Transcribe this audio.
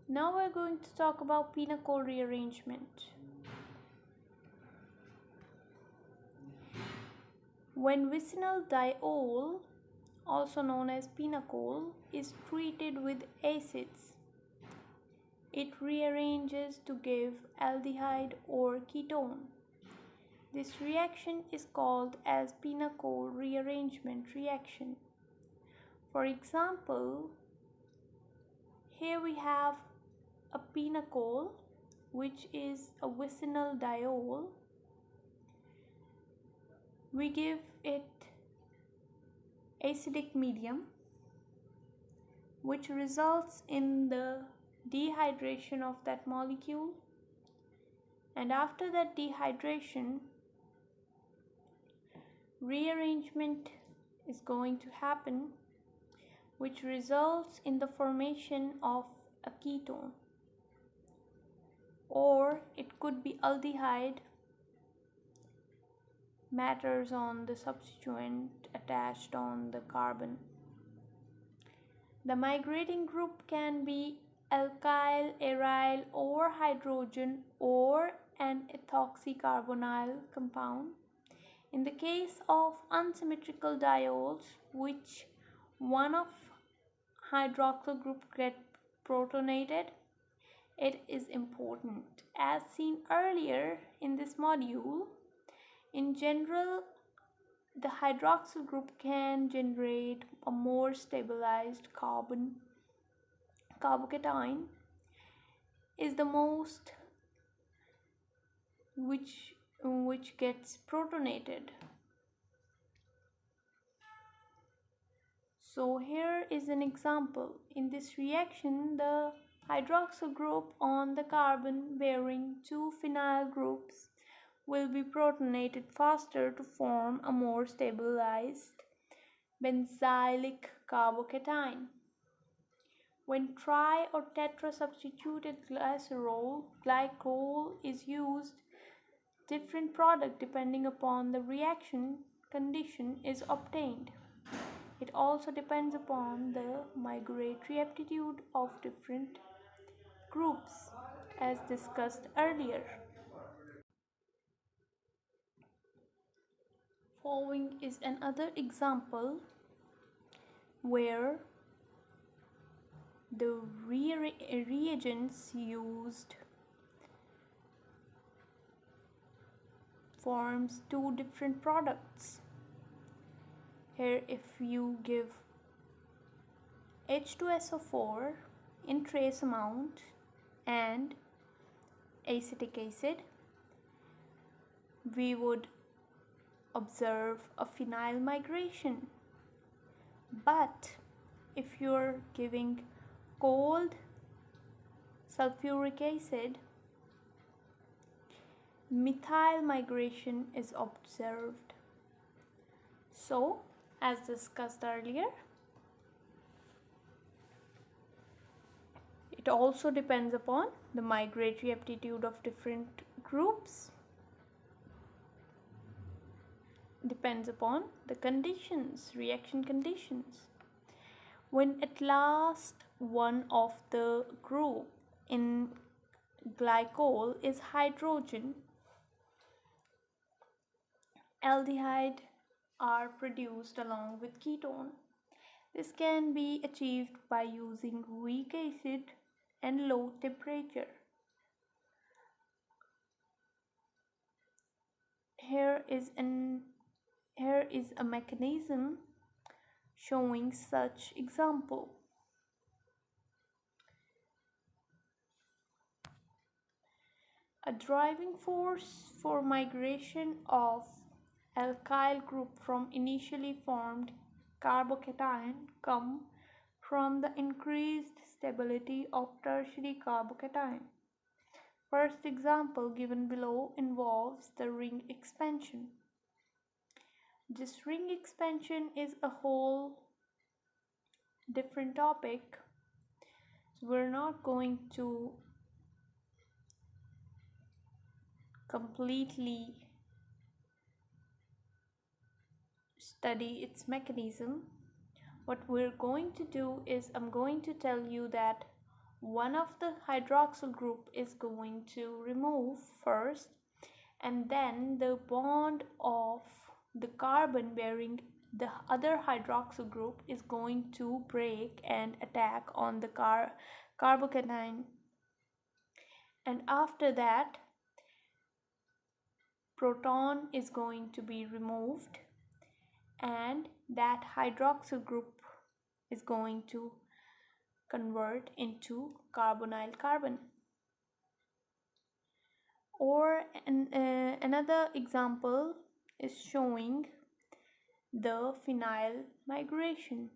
Now we're going to talk about pinacole rearrangement. When vicinal diol, also known as pinacole, is treated with acids, it rearranges to give aldehyde or ketone. This reaction is called as pinacole rearrangement reaction. For example, here we have a pinacole, which is a vicinal diol. We give it acidic medium, which results in the dehydration of that molecule, and after that dehydration, rearrangement is going to happen, which results in the formation of a ketone, or it could be aldehyde, matters on the substituent attached on the carbon. The migrating group can be alkyl, aryl, or hydrogen, or an ethoxycarbonyl compound. In the case of unsymmetrical diols, which one of hydroxyl group get protonated, it is important. As seen earlier in this module, in general, the hydroxyl group can generate a more stabilized carbocation is the most which gets protonated. So here is an example. In this reaction, the hydroxyl group on the carbon bearing two phenyl groups will be protonated faster to form a more stabilized benzylic carbocation. When tri or tetra-substituted glycol is used, different product depending upon the reaction condition is obtained. It also depends upon the migratory aptitude of different groups, as discussed earlier. Following is another example where the reagents used forms two different products. Here, if you give H2SO4 in trace amount and acetic acid, we would observe a phenyl migration. But if you're giving cold sulfuric acid, methyl migration is observed. So, as discussed earlier, it also depends upon the migratory aptitude of different groups, depends upon the conditions, reaction conditions. When at last one of the group in glycol is hydrogen, aldehyde are produced along with ketone. This can be achieved by using weak acid and low temperature. Here is a mechanism showing such example. A driving force for migration of alkyl group from initially formed carbocation come from the increased stability of tertiary carbocation. First example given below involves the ring expansion. This ring expansion is a whole different topic, so we're not going to completely study its mechanism. What we're going to do is I'm going to tell you that one of the hydroxyl group is going to remove first, and then the bond of the carbon bearing the other hydroxyl group is going to break and attack on the carbocation, and after that proton is going to be removed, and that hydroxyl group is going to convert into carbonyl carbon. Or another example is showing the phenyl migration.